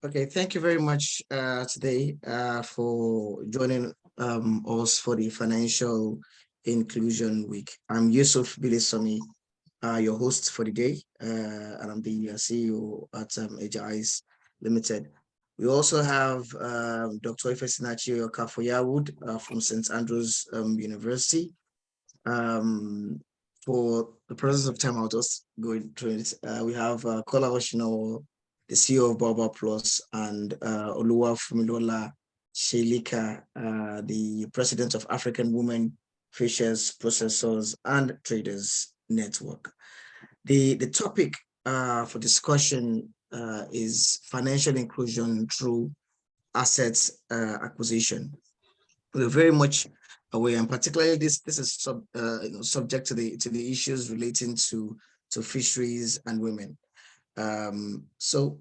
Okay, thank you very much today for joining us for the Financial Inclusion Week. I'm Yusuf Bilesanmi, your host for the day, and I'm the CEO at Eja-Ice Limited. We also have Dr. Ifesinachi Okafor-Yarwood from St. Andrews University. For the presence of time, I'll just go into it. We have Kola Osinowo, the CEO of Baobab Plus, and Oluwafunmilola Shelika, the president of African Women Fishers, Processors, and Traders Network. The topic for discussion is financial inclusion through assets acquisition. We're very much aware, and particularly this is subject to the issues relating to fisheries and women. So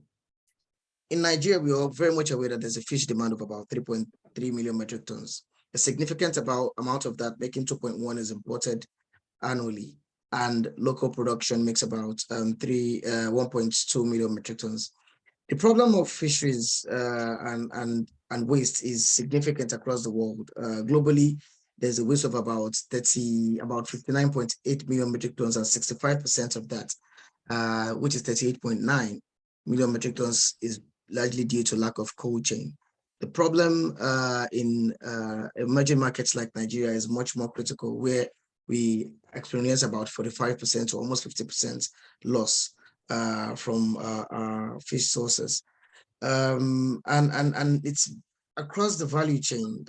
in Nigeria, we are very much aware that there's a fish demand of about 3.3 million metric tons. A significant amount of that, making 2.1, is imported annually, and local production makes about 1.2 million metric tons. The problem of fisheries and waste is significant across the world. Globally, there's a waste of about 59.8 million metric tons, and 65% of that, which is 38.9 million metric tons, is largely due to lack of cold chain. The problem in emerging markets like Nigeria is much more critical, where we experience about 45% to almost 50% loss from our fish sources. And it's across the value chain.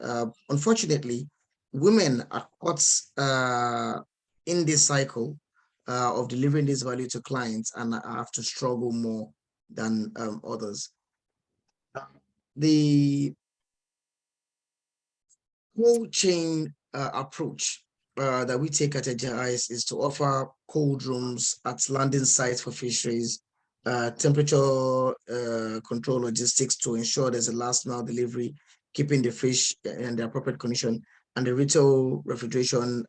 Unfortunately, women are caught in this cycle of delivering this value to clients and have to struggle more than others. The cold chain approach that we take at Eja-Ice is to offer cold rooms at landing sites for fisheries, temperature control logistics to ensure there's a last mile delivery, keeping the fish in the appropriate condition, and the retail refrigeration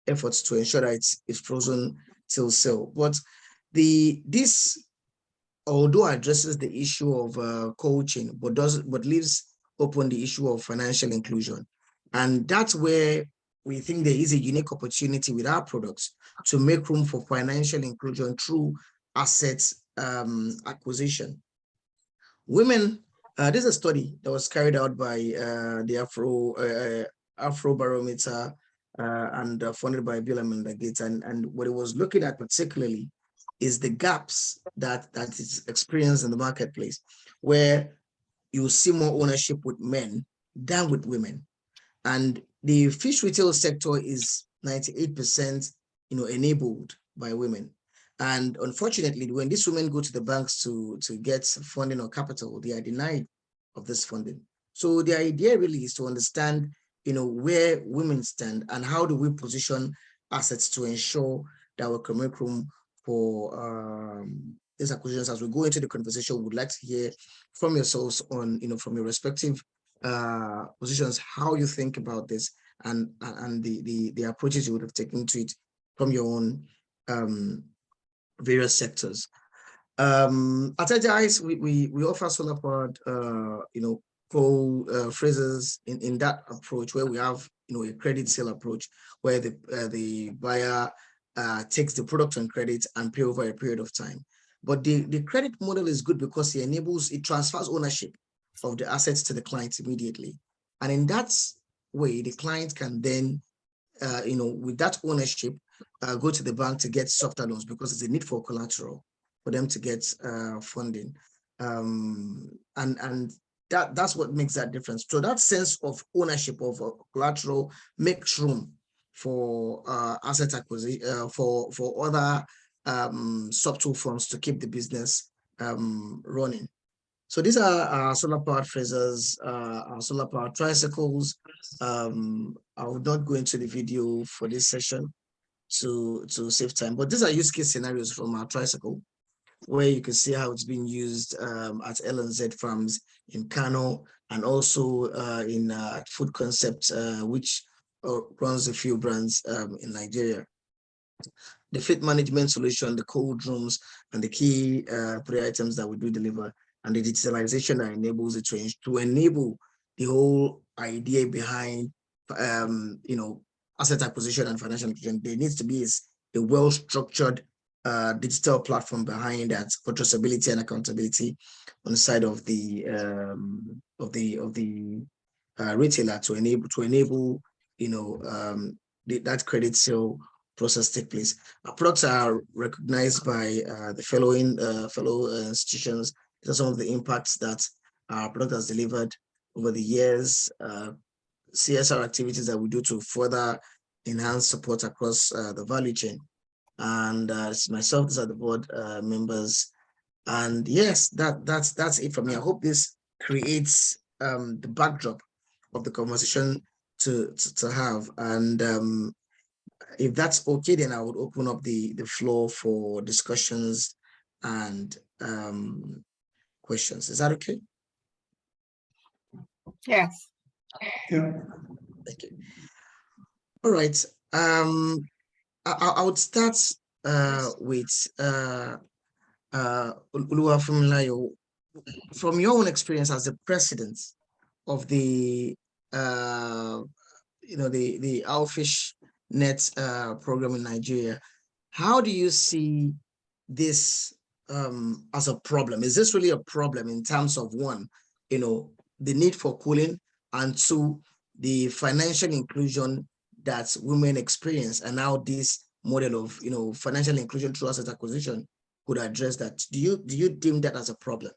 efforts to ensure that it's frozen till sale. But this, although addresses the issue of cold chain, but leaves open the issue of financial inclusion. And that's where we think there is a unique opportunity with our products to make room for financial inclusion through assets acquisition. Women, this is a study that was carried out by the Afrobarometer and funded by Bill and Melinda Gates, and what it was looking at particularly is the gaps that is experienced in the marketplace, where you see more ownership with men than with women. And the fish retail sector is 98% enabled by women. And unfortunately, when these women go to the banks to get funding or capital, they are denied of this funding. So the idea really is to understand where women stand and how do we position assets to ensure that we can make room for these acquisitions. As we go into the conversation, we'd like to hear from yourselves on, from your respective positions, how you think about this and the approaches you would have taken to it from your own various sectors. At Eja-Ice, we offer solar powered, phrases in that approach, where we have a credit sale approach, where the buyer takes the product on credit and pay over a period of time. But the credit model is good because it transfers ownership of the assets to the client immediately. And in that way, the client can then, with that ownership, go to the bank to get softer loans, because there's a need for collateral for them to get funding. And that's what makes that difference. So that sense of ownership of collateral makes room for asset acquisition, for other subtle funds to keep the business running. So these are our solar powered phrases, our solar powered tricycles. I will not go into the video for this session to save time, but these are use case scenarios from our tricycle, where you can see how it's being used at L&Z farms in Kano, and also in Food Concept, which runs a few brands in Nigeria. The fleet management solution, the cold rooms, and the key 3 items that we do deliver and the digitalization that enables it to enable the whole idea behind, asset acquisition and financial inclusion. There needs to be a well-structured digital platform behind that for traceability and accountability on the side of the retailer to enable that credit sale process take place. Our products are recognized by the fellow institutions. These are some of the impacts that our product has delivered over the years. CSR activities that we do to further enhance support across the value chain. And myself, these are the board members. And yes, that's it for me. I hope this creates the backdrop of the conversation to have. And if that's okay, then I would open up the floor for discussions and questions. Is that okay? Yes. Yeah. Thank you. All right. I would start with Oluwafunmilola. From your own experience as the president of the the AWFishnet program in Nigeria, how do you see this as a problem? Is this really a problem in terms of, one, the need for cooling, and two, the financial inclusion that women experience, and now this model of financial inclusion through asset acquisition could address that? Do you deem that as a problem?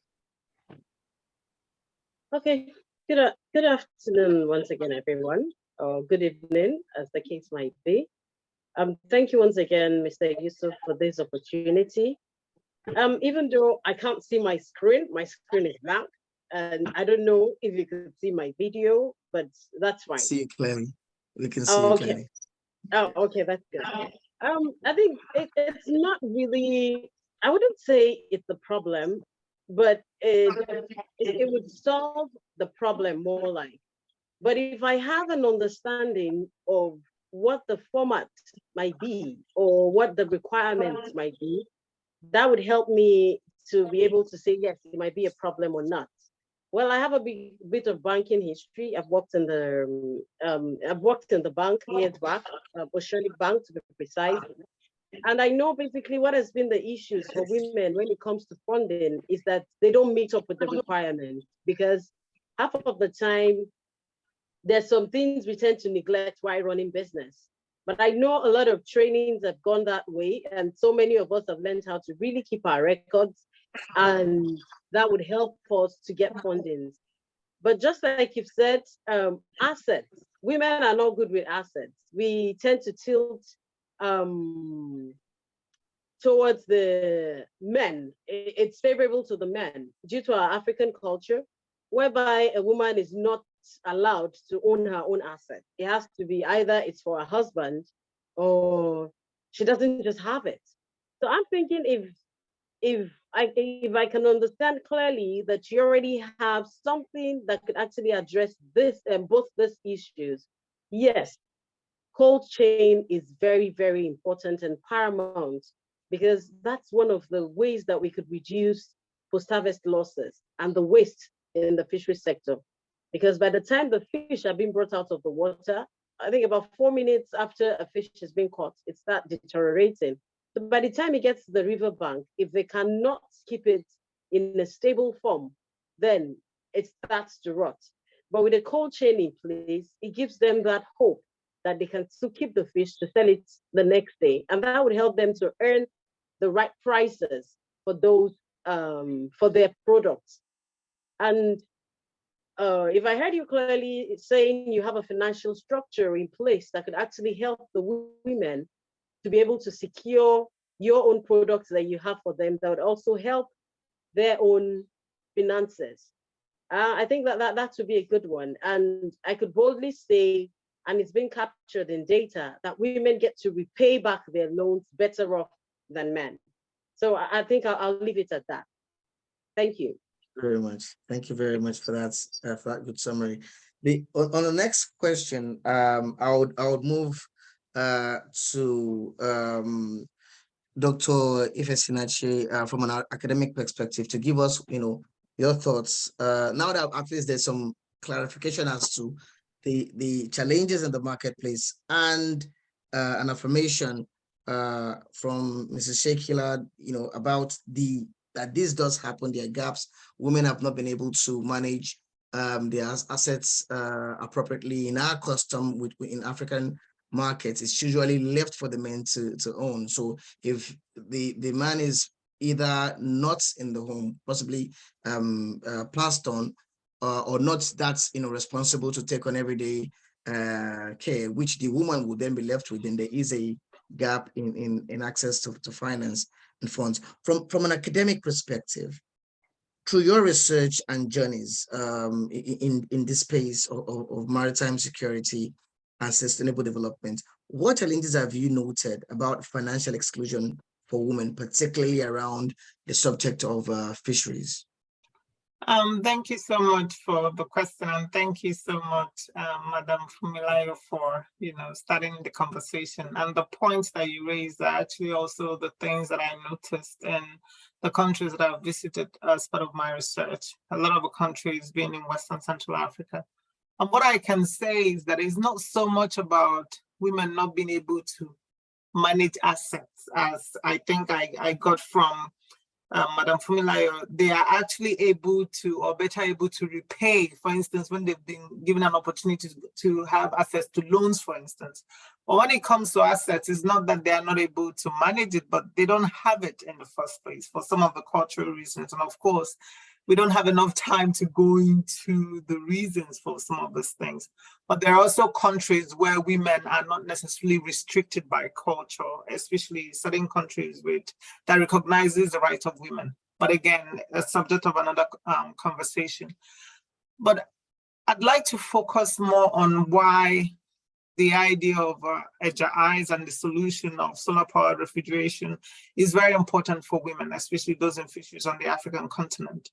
Okay. Good afternoon once again, everyone, or good evening, as the case might be. Thank you once again, Mr. Yusuf, for this opportunity. Even though I can't see my screen is blank, and I don't know if you could see my video, but that's fine. See it clearly. We can see it clearly. Oh, okay, that's good. I think it's not really, I wouldn't say it's a problem, but it would solve the problem more like. But if I have an understanding of what the format might be or what the requirements might be, that would help me to be able to say, yes, it might be a problem or not. Well, I have a bit of banking history. I've worked in the bank years back, Oceanic Bank to be precise. And I know basically what has been the issues for women when it comes to funding is that they don't meet up with the requirements, because half of the time, there's some things we tend to neglect while running business. But I know a lot of trainings have gone that way, and so many of us have learned how to really keep our records, and that would help us to get fundings. But just like you've said, assets, women are not good with assets. We tend to tilt towards the men. It's favorable to the men due to our African culture, whereby a woman is not allowed to own her own asset. It has to be either it's for a husband or she doesn't just have it. So I'm thinking if I can understand clearly that you already have something that could actually address this and both these issues, yes, cold chain is very, very important and paramount, because that's one of the ways that we could reduce post-harvest losses and the waste in the fishery sector. Because by the time the fish are being brought out of the water, I think about 4 minutes after a fish has been caught, it starts deteriorating. So by the time it gets to the riverbank, if they cannot keep it in a stable form, then it starts to rot. But with a cold chain in place, it gives them that hope that they can still keep the fish to sell it the next day. And that would help them to earn the right prices for those, for their products. And if I heard you clearly saying you have a financial structure in place that could actually help the women to be able to secure your own products that you have for them, that would also help their own finances. I think that would be a good one. And I could boldly say, and it's been captured in data, that women get to repay back their loans better off than men. So I think I'll leave it at that. Thank you. Very much. Thank you very much for that good summary. On the next question, I would move to Dr. Ifesinachi from an academic perspective to give us, the your thoughts. Now that at least there's some clarification as to the challenges in the marketplace, and an affirmation from Mrs. Shekila, about that this does happen. There are gaps. Women have not been able to manage their assets appropriately. In our custom, in African markets, it's usually left for the men to own. So if the man is either not in the home, possibly passed on, or not that's responsible to take on everyday care, which the woman would then be left with, then there is a gap in access to finance and funds. From an academic perspective, through your research and journeys in this space of maritime security and sustainable development, what challenges have you noted about financial exclusion for women, particularly around the subject of fisheries? Thank you so much for the question, and thank you so much, Madam Funmilayo, for starting the conversation. And the points that you raised are actually also the things that I noticed in the countries that I've visited as part of my research. A lot of the countries being in Western Central Africa. And what I can say is that it's not so much about women not being able to manage assets, as I think I got from Madam Funmilayo. They are actually able to, or better able to repay, for instance, when they've been given an opportunity to have access to loans, for instance. But when it comes to assets, it's not that they are not able to manage it, but they don't have it in the first place for some of the cultural reasons. And of course, we don't have enough time to go into the reasons for some of these things. But there are also countries where women are not necessarily restricted by culture, especially certain countries that recognizes the rights of women. But again, a subject of another conversation. But I'd like to focus more on why the idea of Eja-Ice and the solution of solar-powered refrigeration is very important for women, especially those in fisheries on the African continent.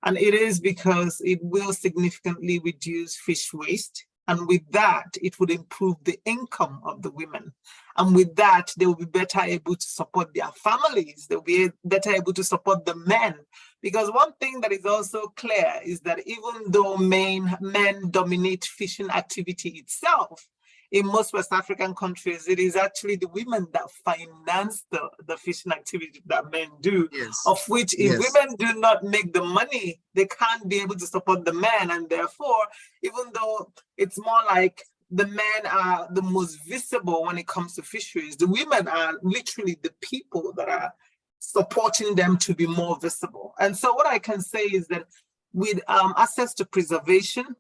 And it is because it will significantly reduce fish waste. And with that, it would improve the income of the women. And with that, they will be better able to support their families. They'll be better able to support the men. Because one thing that is also clear is that even though men dominate fishing activity itself, in most West African countries, it is actually the women that finance the fishing activity that men do, yes. Of which if women do not make the money, they can't be able to support the men. And therefore, even though it's more like the men are the most visible when it comes to fisheries, the women are literally the people that are supporting them to be more visible. And so what I can say is that with access to preservation,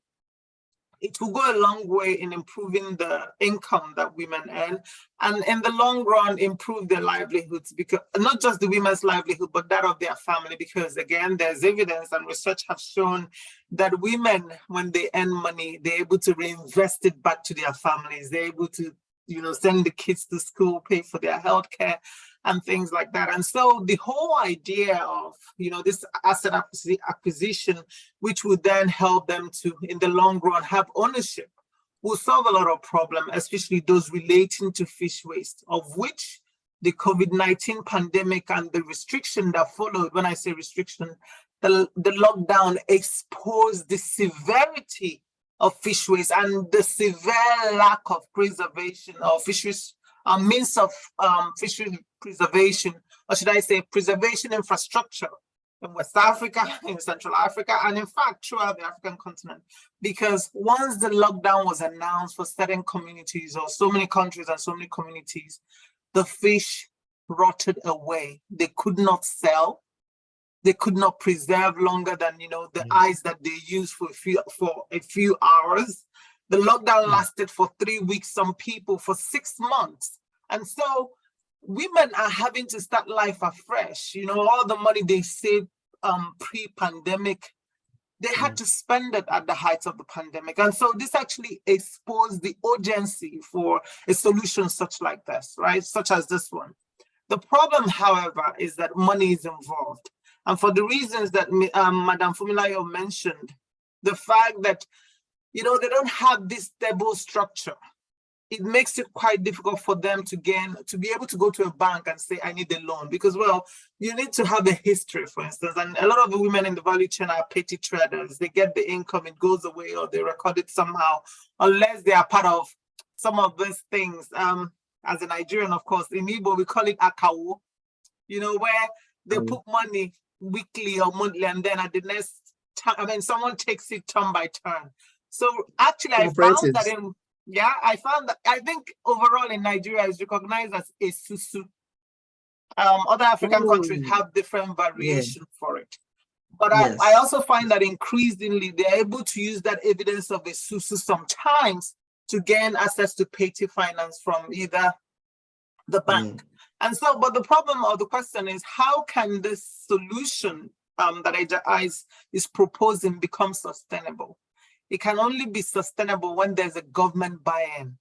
it will go a long way in improving the income that women earn, and in the long run, improve their livelihoods, because not just the women's livelihood, but that of their family. Because again, there's evidence and research have shown that women, when they earn money, they're able to reinvest it back to their families. They're able to, send the kids to school, pay for their healthcare, and things like that. And so the whole idea of, this asset acquisition, which would then help them to, in the long run, have ownership, will solve a lot of problems, especially those relating to fish waste, of which the COVID-19 pandemic and the restriction that followed, when I say restriction, the lockdown exposed the severity of fish waste and the severe lack of preservation of fisheries, means of fishery preservation, or should I say preservation infrastructure in West Africa, in Central Africa, and in fact throughout the African continent. Because once the lockdown was announced for certain communities, or so many countries and so many communities, the fish rotted away. They could not sell. They could not preserve longer than the ice that they used for a few hours. The lockdown lasted for 3 weeks, some people for 6 months. And so women are having to start life afresh. All the money they saved pre-pandemic, they had to spend it at the height of the pandemic. And so this actually exposed the urgency for a solution such like this, right? Such as this one. The problem, however, is that money is involved. And for the reasons that Madam Funmilayo mentioned, the fact that they don't have this stable structure. it makes it quite difficult for them to be able to go to a bank and say, I need a loan, because, well, you need to have a history, for instance. And a lot of the women in the value chain are petty traders. They get the income, it goes away, or they record it somehow, unless they are part of some of these things. As a Nigerian, of course, in Igbo, we call it akawo, where they put money weekly or monthly, and then at the next time, someone takes it turn by turn. So actually, I found that I think overall in Nigeria is recognized as a susu. Other African countries have different variations for it. But I also find that increasingly they're able to use that evidence of a susu sometimes to gain access to petty finance from either the bank. And so, but the problem or the question is, how can this solution that Eja-Ice is proposing become sustainable? It can only be sustainable when there's a government buy-in.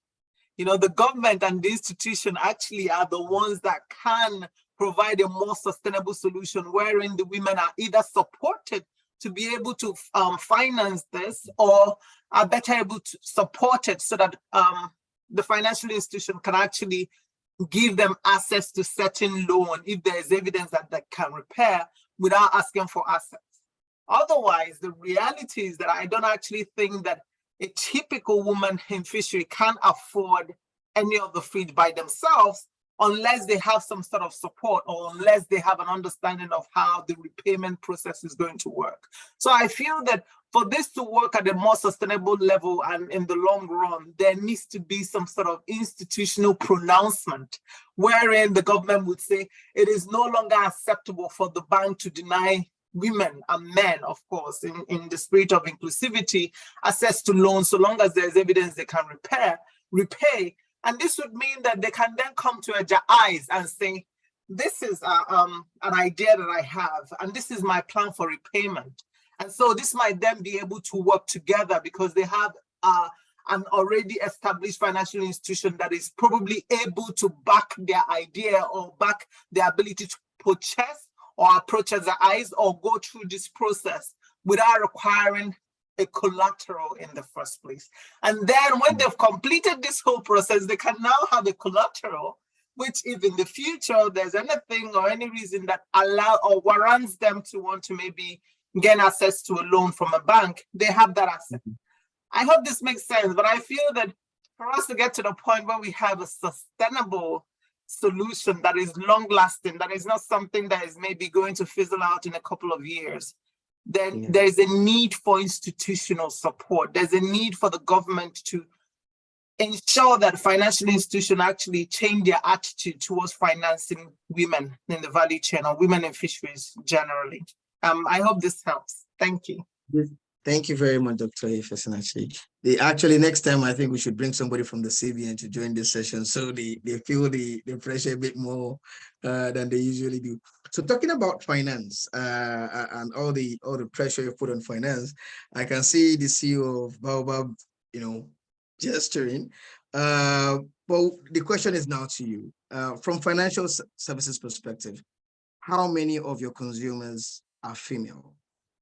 The government and the institution actually are the ones that can provide a more sustainable solution, wherein the women are either supported to be able to finance this, or are better able to support it so that the financial institution can actually give them access to certain loan if there is evidence that they can repair without asking for assets. Otherwise, the reality is that I don't actually think that a typical woman in fishery can afford any of the feed by themselves unless they have some sort of support, or unless they have an understanding of how the repayment process is going to work. So I feel that for this to work at a more sustainable level and in the long run, there needs to be some sort of institutional pronouncement wherein the government would say it is no longer acceptable for the bank to deny women and men, of course, in the spirit of inclusivity, access to loans, so long as there's evidence they can repay. And this would mean that they can then come to Eja-Ice and say, this is an idea that I have, and this is my plan for repayment. And so this might then be able to work together because they have an already established financial institution that is probably able to back their idea or back their ability to purchase or approach Eja-Ice or go through this process without requiring a collateral in the first place. And then when they've completed this whole process, they can now have a collateral, which if in the future there's anything or any reason that allow or warrants them to want to maybe gain access to a loan from a bank, they have that asset. I hope this makes sense, but I feel that for us to get to the point where we have a sustainable solution that is long lasting, that is not something that is maybe going to fizzle out in a couple of years, then there's a need for institutional support. There's a need for the government to ensure that financial institutions actually change their attitude towards financing women in the value chain or women in fisheries generally. I hope this helps. Thank you. Thank you very much, Dr. Ifesinachi. Actually, next time, I think we should bring somebody from the CBN to join this session so they feel the pressure a bit more than they usually do. So talking about finance and all the pressure you put on finance, I can see the CEO of Baobab, gesturing. But the question is now to you. From financial services perspective, how many of your consumers are female?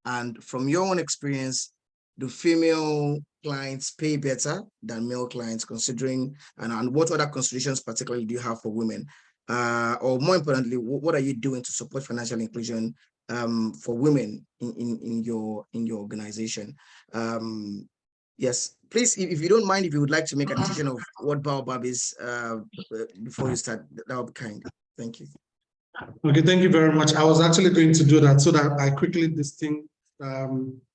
And from your own experience, do female clients pay better than male clients, considering, and what other considerations particularly do you have for women? Or more importantly, what are you doing to support financial inclusion for women in your organization? Yes, please, if you don't mind, if you would like to make a decision of what Baobab is before you start, that would be kind. Thank you. Okay, thank you very much. I was actually going to do that so that I quickly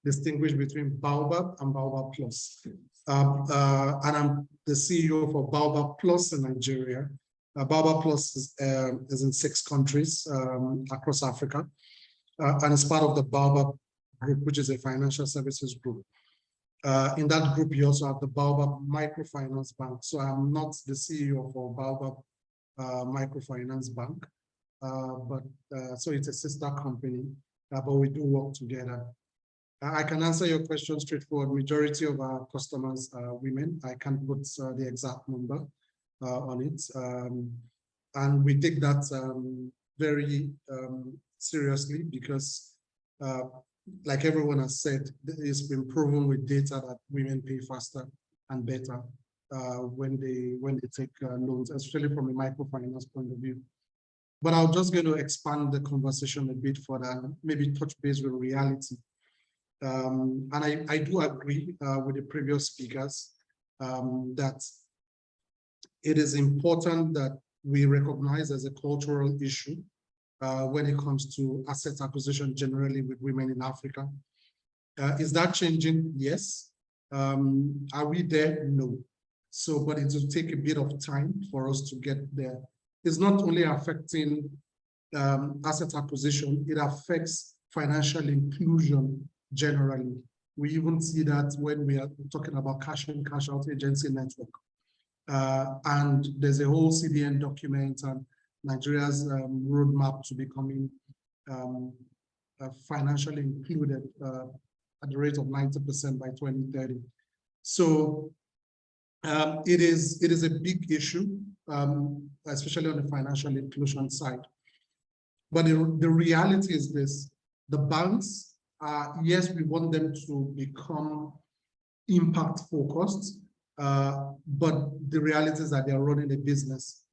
distinguish between Baobab and Baobab Plus. And I'm the CEO for Baobab Plus in Nigeria. Baobab Plus is in 6 countries across Africa, and it's part of the Baobab group, which is a financial services group. In that group, you also have the Baobab Microfinance Bank. So I'm not the CEO for Baobab Microfinance Bank. So it's a sister company, but we do work together. I can answer your question straightforward. Majority of our customers are women. I can't put the exact number on it. And we take that very seriously because, like everyone has said, it's been proven with data that women pay faster and better when they take loans, especially from a microfinance point of view. But I'm just going to expand the conversation a bit further, maybe touch base with reality. And I do agree with the previous speakers that it is important that we recognize as a cultural issue when it comes to asset acquisition generally with women in Africa. Is that changing? Yes. Are we there? No. So, but it will take a bit of time for us to get there. It's not only affecting asset acquisition, it affects financial inclusion generally. We even see that when we are talking about cash in, cash out agency network. And there's a whole CDN document and Nigeria's roadmap to becoming financially included at the rate of 90% by 2030. So it is a big issue, especially on the financial inclusion side. But the reality is this: the banks, yes, we want them to become impact focused, but the reality is that they are running a business.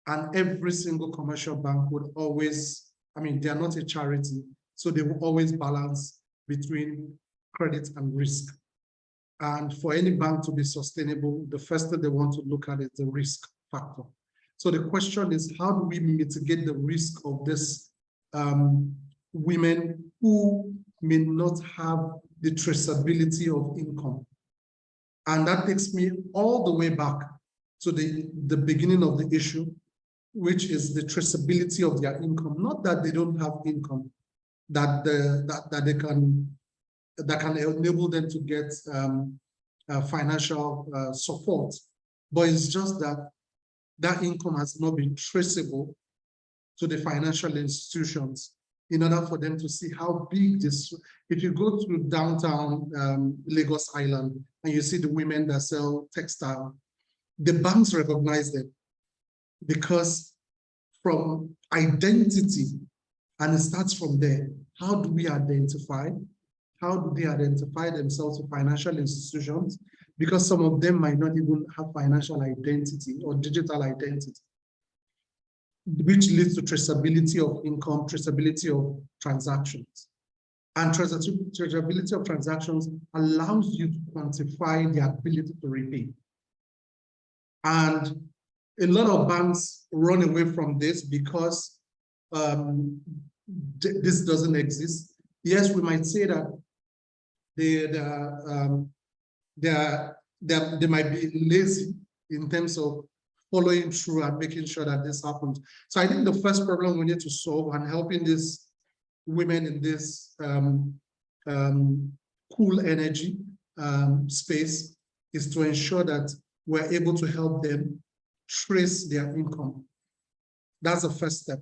And every single commercial bank would always, I mean, they are not a charity, so they will always balance between credit and risk. And for any bank to be sustainable, the first thing they want to look at is the risk factor. So the question is, how do we mitigate the risk of this women who may not have the traceability of income? And that takes me all the way back to the beginning of the issue, which is the traceability of their income. Not that they don't have income, that can enable them to get financial support, but it's just that that income has not been traceable to the financial institutions in order for them to see how big this. If you go to downtown Lagos Island and you see the women that sell textile, the banks recognize them because from identity, and it starts from there. How do we identify? How do they identify themselves to financial institutions? Because some of them might not even have financial identity or digital identity, which leads to traceability of income, traceability of transactions. And traceability of transactions allows you to quantify the ability to repay. And a lot of banks run away from this because this doesn't exist. Yes, we might say that they might be lazy in terms of following through and making sure that this happens. So I think the first problem we need to solve and helping these women in this cool energy space is to ensure that we're able to help them trace their income. That's the first step.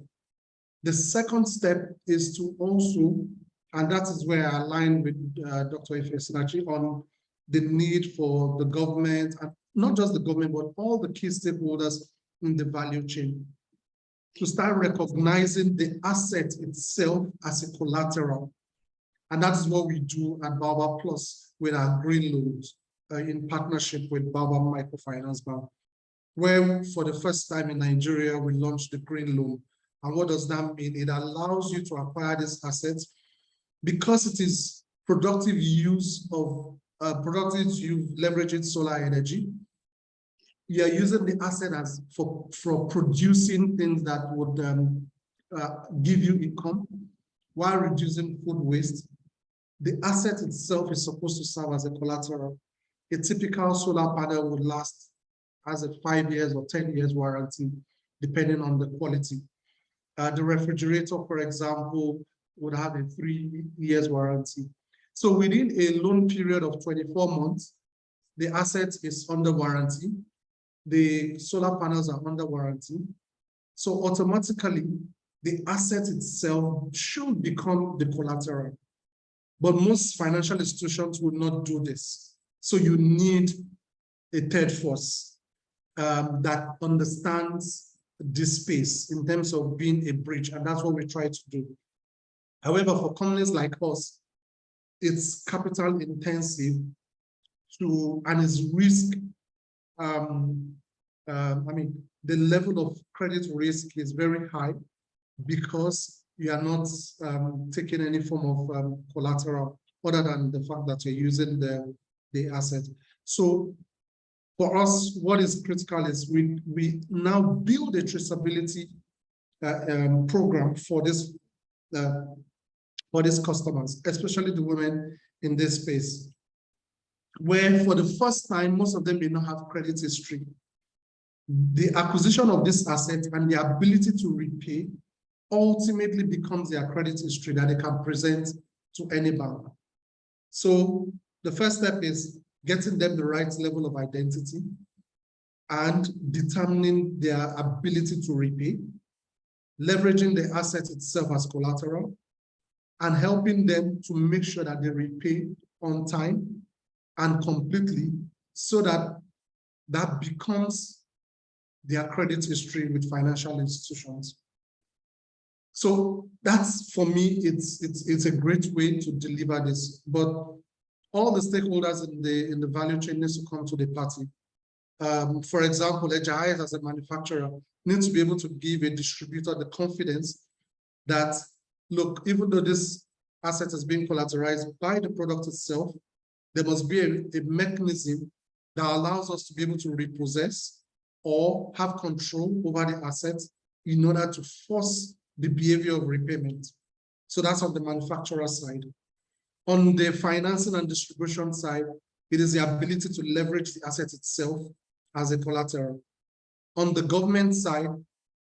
The second step is to also, and that is where I align with Dr. Ifesinachi on the need for the government, and not just the government, but all the key stakeholders in the value chain to start recognizing the asset itself as a collateral. And that is what we do at Baobab Plus with our green loans in partnership with Baobab Microfinance Bank, where for the first time in Nigeria, we launched the green loan. And what does that mean? It allows you to acquire these assets because it is productive use of leveraging solar energy. You are using the asset as for producing things that would give you income while reducing food waste. The asset itself is supposed to serve as a collateral. A typical solar panel would last as a 5 years or 10 years warranty, depending on the quality. The refrigerator, for example, would have a 3 years warranty. So within a loan period of 24 months, the asset is under warranty. The solar panels are under warranty. So automatically, the asset itself should become the collateral. But most financial institutions will not do this. So you need a third force that understands this space in terms of being a bridge, and that's what we try to do. However, for companies like us, it's capital intensive and it's risk I mean, the level of credit risk is very high because you are not taking any form of collateral other than the fact that you're using the asset. So for us, what is critical is we now build a traceability program for these customers, especially the women in this space, where for the first time, most of them may not have credit history. The acquisition of this asset and the ability to repay ultimately becomes their credit history that they can present to any bank. So the first step is getting them the right level of identity and determining their ability to repay, leveraging the asset itself as collateral, and helping them to make sure that they repay on time and completely so that that becomes their credit history with financial institutions. So that's, for me, it's a great way to deliver this. But all the stakeholders in the value chain needs to come to the party. For example, Eja-Ice as a manufacturer needs to be able to give a distributor the confidence that, look, even though this asset is being collateralized by the product itself, there must be a mechanism that allows us to be able to repossess or have control over the assets in order to force the behavior of repayment. So that's on the manufacturer side. On the financing and distribution side, it is the ability to leverage the asset itself as a collateral. On the government side,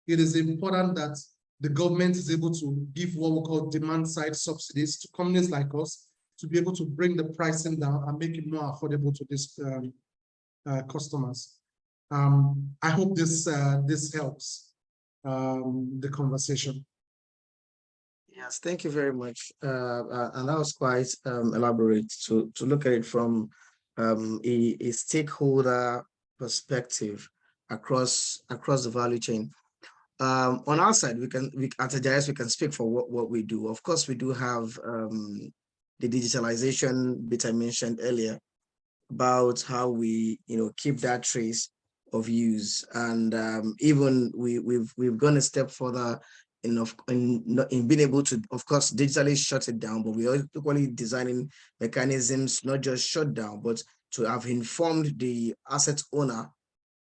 it is important that the government is able to give what we call demand side subsidies to companies like us to be able to bring the pricing down and make it more affordable to these customers. I hope this helps the conversation. Yes, thank you very much. And that was quite elaborate to look at it from a stakeholder perspective across the value chain. On our side, at Eja-Ice, we can speak for what we do. Of course, we do have the digitalization bit I mentioned earlier about how we keep that trace of use, and even we've gone a step further in being able to, of course, digitally shut it down, but we are equally designing mechanisms not just shut down, but to have informed the asset owner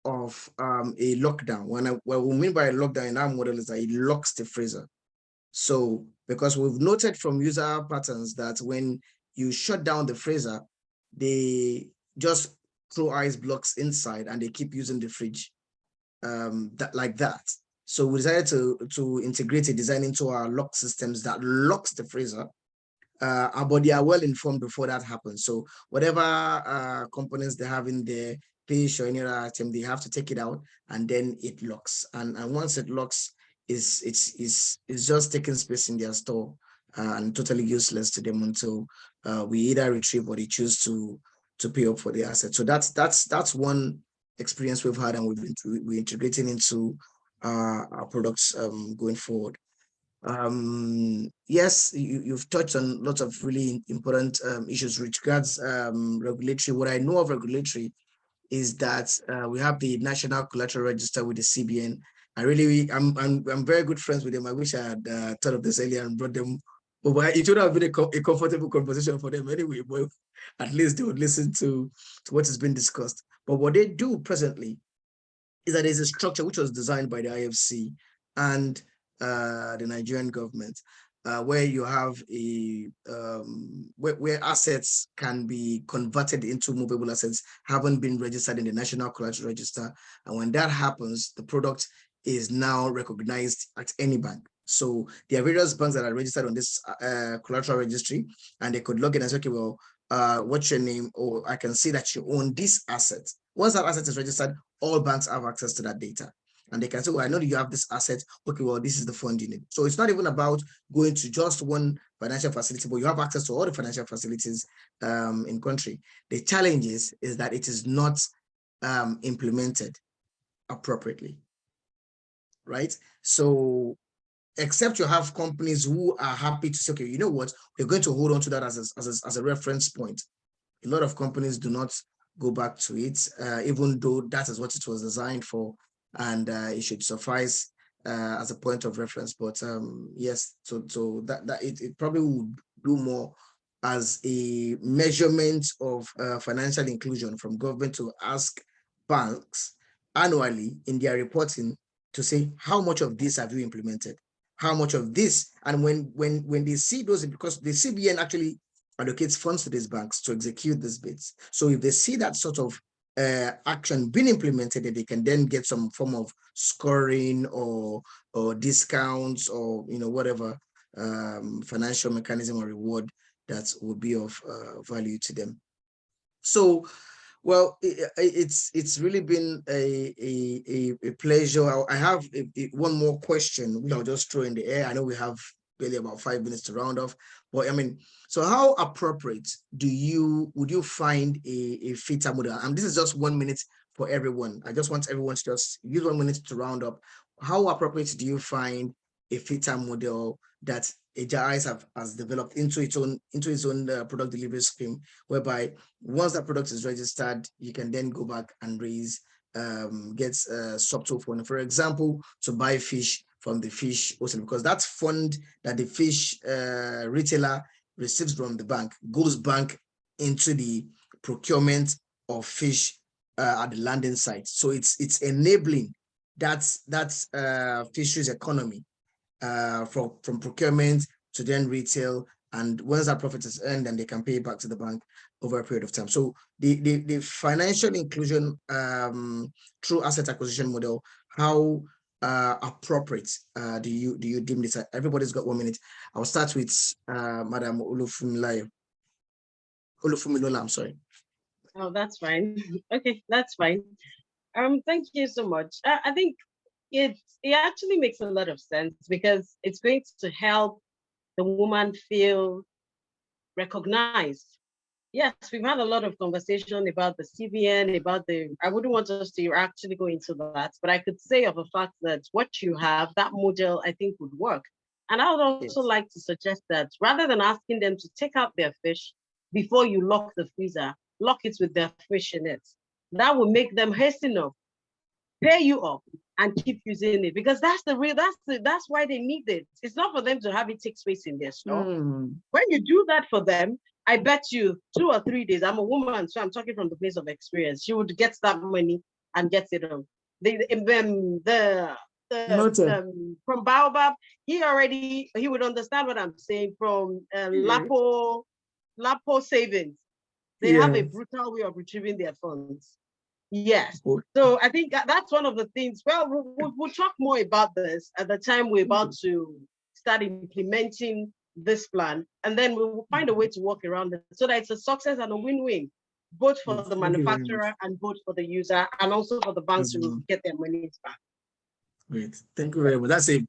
of a lockdown. What we mean by a lockdown in our model is that it locks the freezer. So because we've noted from user patterns that when you shut down the freezer, they just throw ice blocks inside and they keep using the fridge like that. So we decided to integrate a design into our lock systems that locks the freezer, but they are well informed before that happens. So whatever components they have in their fish or any other item, they have to take it out and then it locks. And once it locks, it's just taking space in their store and totally useless to them until we either retrieve or they choose to pay up for the asset. So that's one experience we've had, and we're integrating into our products going forward. Yes, you've touched on lots of really important issues with regards regulatory. What I know of regulatory is that we have the National Collateral Register with the CBN. I'm very good friends with them. I wish I had thought of this earlier and brought them over. It would have been a comfortable conversation for them anyway, but at least they would listen to what has been discussed. But what they do presently is that there's a structure which was designed by the IFC and the Nigerian government, where you have where assets can be converted into movable assets, haven't been registered in the National Collateral Register. And when that happens, the product is now recognized at any bank. So there are various banks that are registered on this collateral registry, and they could log in and say, okay, well, what's your name? Or I can see that you own this asset. Once that asset is registered, all banks have access to that data. And they can say, well, I know that you have this asset. Okay, well, this is the fund you need. So it's not even about going to just one financial facility, but you have access to all the financial facilities in country. The challenge is that it is not implemented appropriately, right? So except you have companies who are happy to say, okay, you know what, we're going to hold on to that as a reference point. A lot of companies do not go back to it, even though that is what it was designed for, and it should suffice as a point of reference. But yes, so that it probably would do more as a measurement of financial inclusion from government to ask banks annually in their reporting to say, how much of this have you implemented? How much of this? And when they see those, because the CBN actually allocates funds to these banks to execute these bids. So if they see that sort of action being implemented, they can then get some form of scoring or discounts or whatever financial mechanism or reward that would be of value to them. So, well, it's really been a pleasure. I have one more question, which I'll just throw in the air. I know we have barely about 5 minutes to round off, but I mean, so how appropriate would you find a FITA model? And this is just 1 minute for everyone. I just want everyone to just use 1 minute to round up. How appropriate do you find a FITA model that Eja-Ice has developed into its own product delivery scheme, whereby once that product is registered, you can then go back and raise, get subtotal fund, for example, to buy fish from the fish also, because that fund that the fish retailer receives from the bank goes back into the procurement of fish at the landing site. So it's enabling that fisheries economy from procurement to then retail, and once that profit is earned, then they can pay back to the bank over a period of time. So the financial inclusion through asset acquisition model, how appropriate do you deem this? Everybody's got 1 minute. I'll start with Madam Oluwafunmilola. I'm sorry. Oh, that's fine. Okay, that's fine. Thank you so much. I think it actually makes a lot of sense, because it's going to help the woman feel recognized. Yes, we've had a lot of conversation about the CBN, I wouldn't want us to actually go into that, but I could say of a fact that what you have, that model, I think would work. And I would also like to suggest that rather than asking them to take out their fish before you lock the freezer, lock it with their fish in it. That will make them hasten up, pay you up, and keep using it, because that's why they need it. It's not for them to have it take space in their store. When you do that for them, I bet you 2 or 3 days, I'm a woman, so I'm talking from the place of experience, she would get that money and get it on. From Baobab, he would understand what I'm saying. From Lapo savings, they have a brutal way of retrieving their funds. Yes. So I think that's one of the things. Well, we'll talk more about this at the time we're about to start implementing this plan, and then we'll find a way to work around it so that it's a success and a win-win, both for the manufacturer and both for the user, and also for the banks to get their money back. Great. Thank you very much. That's a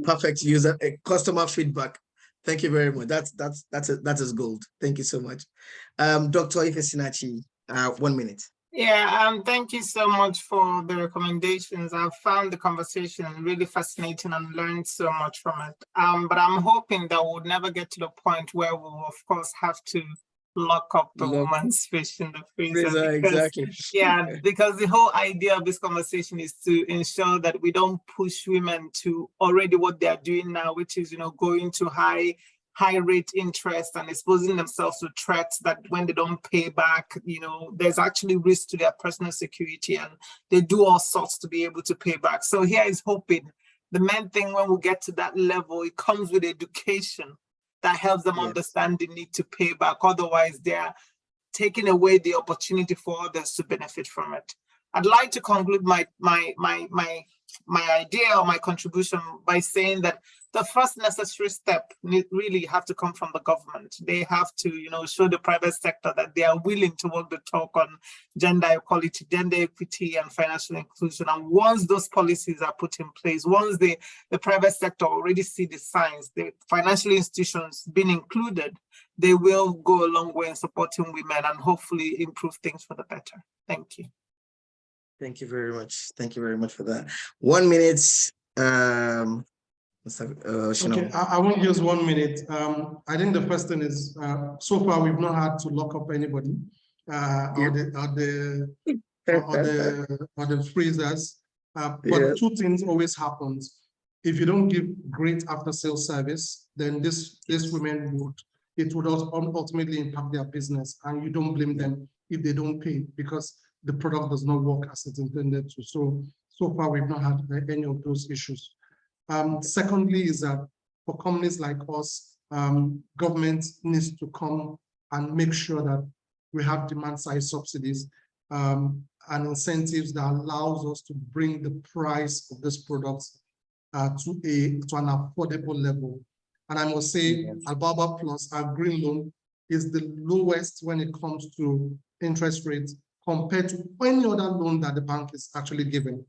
perfect user customer feedback. Thank you very much. That is gold. Thank you so much. Dr. Ifesinachi, 1 minute. Yeah, thank you so much for the recommendations. I've found the conversation really fascinating and learned so much from it. But I'm hoping that we'll never get to the point where we'll, of course, have to lock up the woman's fish in the freezer. Exactly. Yeah, because the whole idea of this conversation is to ensure that we don't push women to already what they're doing now, which is, going to high rate interest and exposing themselves to threats that when they don't pay back, there's actually risk to their personal security, and they do all sorts to be able to pay back. So here is hoping the main thing when we get to that level, it comes with education that helps them understand the need to pay back. Otherwise, they're taking away the opportunity for others to benefit from it. I'd like to conclude my idea or my contribution by saying that the first necessary step really have to come from the government. They have to, show the private sector that they are willing to walk the talk on gender equality, gender equity, and financial inclusion. And once those policies are put in place, once the private sector already see the signs, the financial institutions being included, they will go a long way in supporting women and hopefully improve things for the better. Thank you. Thank you very much. Thank you very much for that. 1 minute. Okay, I won't use 1 minute. I think the first thing is, so far we've not had to lock up anybody. or the freezers. But two things always happens. If you don't give great after-sales service, then this women would ultimately impact their business, and you don't blame them if they don't pay because the product does not work as it's intended to. So far, we've not had any of those issues. Secondly, is that for companies like us, government needs to come and make sure that we have demand-side subsidies and incentives that allows us to bring the price of this product to an affordable level. And I must say, at Baobab Plus, our green loan is the lowest when it comes to interest rates compared to any other loan that the bank is actually giving.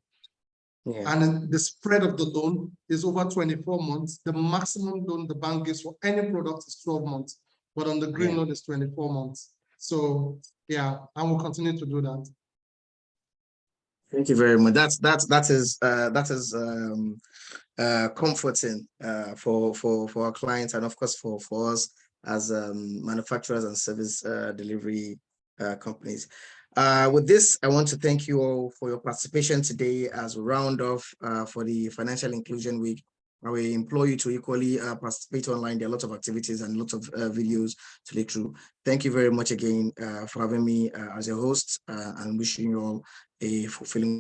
And the spread of the loan is over 24 months. The maximum loan the bank gives for any product is 12 months, but on the green loan is 24 months. So yeah, and we'll continue to do that. Thank you very much. That is comforting for our clients, and of course for us as manufacturers and service delivery companies. With this, I want to thank you all for your participation today as we round off for the Financial Inclusion Week. I implore you to equally participate online. There are lots of activities and lots of videos to look through. Thank you very much again for having me as your host, and wishing you all a fulfilling